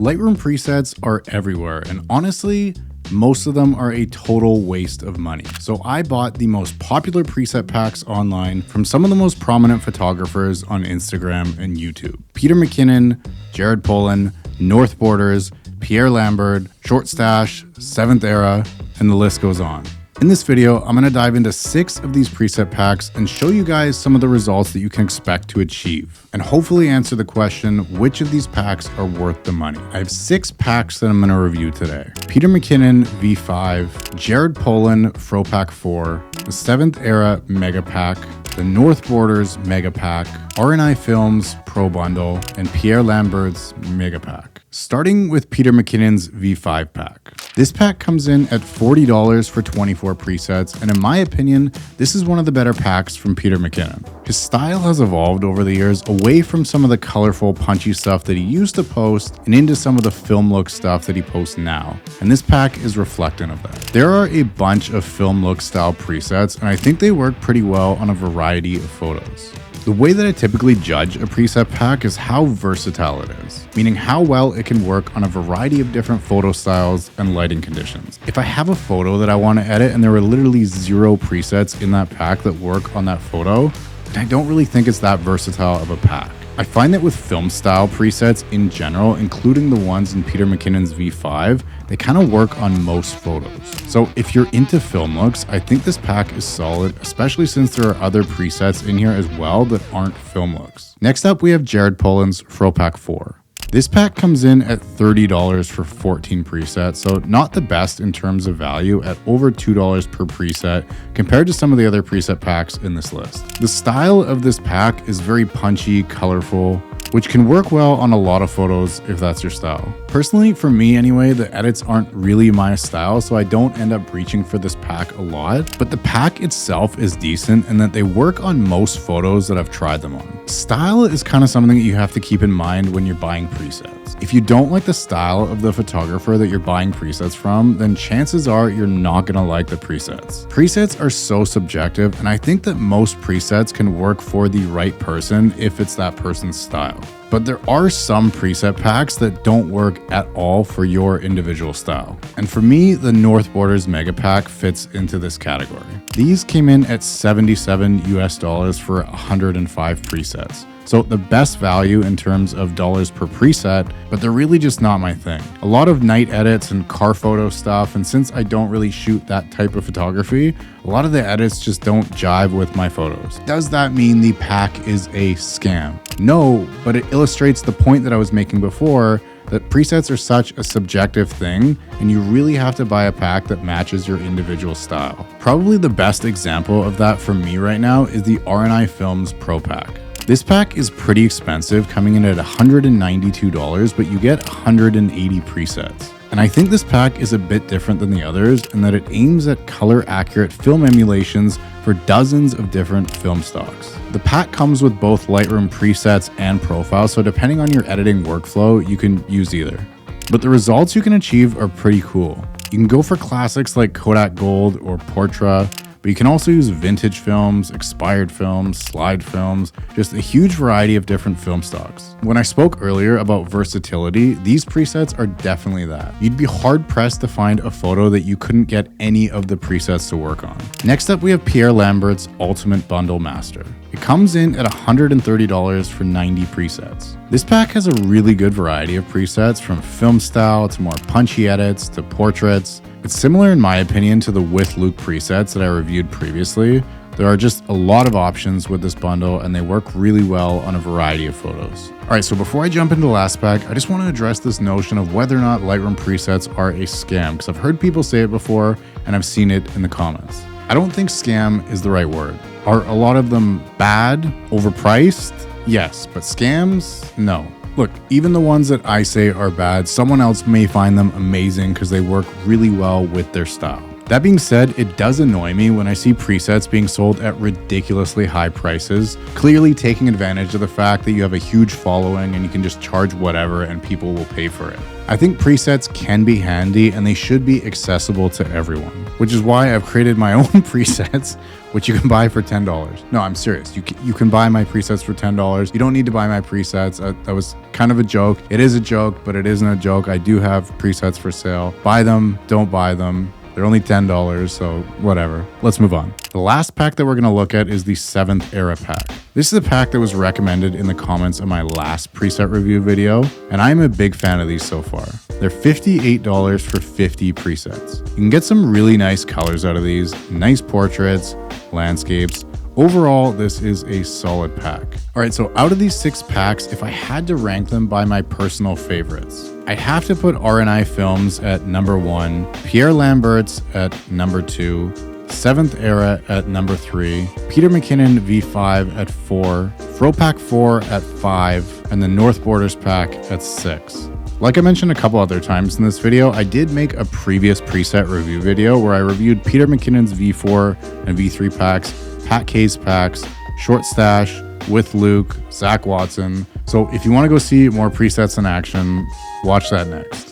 Lightroom presets are everywhere, and honestly, most of them are a total waste of money. So I bought the most popular preset packs online from some of the most prominent photographers on Instagram and YouTube. Peter McKinnon, Jared Polin, North Borders, Pierre Lambert, Short Stash, 7th Era, and the list goes on. In this video, I'm going to dive into 6 of these preset packs and show you guys some of the results that you can expect to achieve, and hopefully answer the question, which of these packs are worth the money. I have 6 packs that I'm going to review today. Peter McKinnon V5, Jared Polin Fro Pack 4, the 7th Era Mega Pack, the North Borders Mega Pack, RNI Films Pro Bundle, and Pierre Lambert's Mega Pack. Starting with Peter McKinnon's V5 pack. This pack comes in at $40 for 24 presets, and in my opinion, this is one of the better packs from Peter McKinnon. His style has evolved over the years away from some of the colorful, punchy stuff that he used to post and into some of the film look stuff that he posts now, and this pack is reflective of that. There are a bunch of film look style presets, and I think they work pretty well on a variety of photos. The way that I typically judge a preset pack is how versatile it is, meaning how well it can work on a variety of different photo styles and lighting conditions. If I have a photo that I want to edit and there are literally 0 presets in that pack that work on that photo, then I don't really think it's that versatile of a pack. I find that with film style presets in general, including the ones in Peter McKinnon's V5, they kind of work on most photos. So if you're into film looks, I think this pack is solid, especially since there are other presets in here as well that aren't film looks. Next up, we have Jared Polin's Fro Pack 4. This pack comes in at $30 for 14 presets, so not the best in terms of value at over $2 per preset compared to some of the other preset packs in this list. The style of this pack is very punchy, colorful, which can work well on a lot of photos if that's your style. Personally, for me anyway, the edits aren't really my style, so I don't end up reaching for this pack a lot, but the pack itself is decent in that they work on most photos that I've tried them on. Style is kind of something that you have to keep in mind when you're buying presets. If you don't like the style of the photographer that you're buying presets from, then chances are you're not gonna like the presets. Presets are so subjective, and I think that most presets can work for the right person if it's that person's style. But there are some preset packs that don't work at all for your individual style. And for me, the North Borders Mega Pack fits into this category. These came in at $77 US for 105 presets. So the best value in terms of dollars per preset, but they're really just not my thing. A lot of night edits and car photo stuff, and since I don't really shoot that type of photography, a lot of the edits just don't jive with my photos. Does that mean the pack is a scam? No, but it illustrates the point that I was making before, that presets are such a subjective thing, and you really have to buy a pack that matches your individual style. Probably the best example of that for me right now is the RNI Films Pro Pack. This pack is pretty expensive, coming in at $192, but you get 180 presets. And I think this pack is a bit different than the others in that it aims at color accurate film emulations for dozens of different film stocks. The pack comes with both Lightroom presets and profiles, so depending on your editing workflow, you can use either. But the results you can achieve are pretty cool. You can go for classics like Kodak Gold or Portra, but you can also use vintage films, expired films, slide films, just a huge variety of different film stocks. When I spoke earlier about versatility, these presets are definitely that. You'd be hard pressed to find a photo that you couldn't get any of the presets to work on. Next up, we have Pierre Lambert's Ultimate Bundle Master. It comes in at $130 for 90 presets. This pack has a really good variety of presets, from film style to more punchy edits to portraits. It's similar in my opinion to the With Luke presets that I reviewed previously. There are just a lot of options with this bundle, and they work really well on a variety of photos. Alright, so before I jump into the last pack, I just want to address this notion of whether or not Lightroom presets are a scam, because I've heard people say it before and I've seen it in the comments. I don't think scam is the right word. Are a lot of them bad, overpriced? Yes, but scams? No. Look, even the ones that I say are bad, someone else may find them amazing because they work really well with their style. That being said, it does annoy me when I see presets being sold at ridiculously high prices, clearly taking advantage of the fact that you have a huge following and you can just charge whatever and people will pay for it. I think presets can be handy and they should be accessible to everyone, which is why I've created my own presets, which you can buy for $10. No, I'm serious. You can buy my presets for $10. You don't need to buy my presets. That was kind of a joke. It is a joke, but it isn't a joke. I do have presets for sale. Buy them, don't buy them. They're only $10, so whatever. Let's move on. The last pack that we're going to look at is the 7th Era pack. This is a pack that was recommended in the comments of my last preset review video, and I'm a big fan of these so far. They're $58 for 50 presets. You can get some really nice colors out of these, nice portraits, landscapes. Overall, this is a solid pack. All right, so out of these 6 packs, if I had to rank them by my personal favorites, I'd have to put R&I Films at number 1, Pierre Lambert's at number 2, 7th Era at number 3, Peter McKinnon V5 at 4, Fropack 4 at 5, and the North Borders pack at 6. Like I mentioned a couple other times in this video, I did make a previous preset review video where I reviewed Peter McKinnon's V4 and V3 packs, Pat K's packs, Short Stash, With Luke, Zach Watson. So if you want to go see more presets in action, watch that next.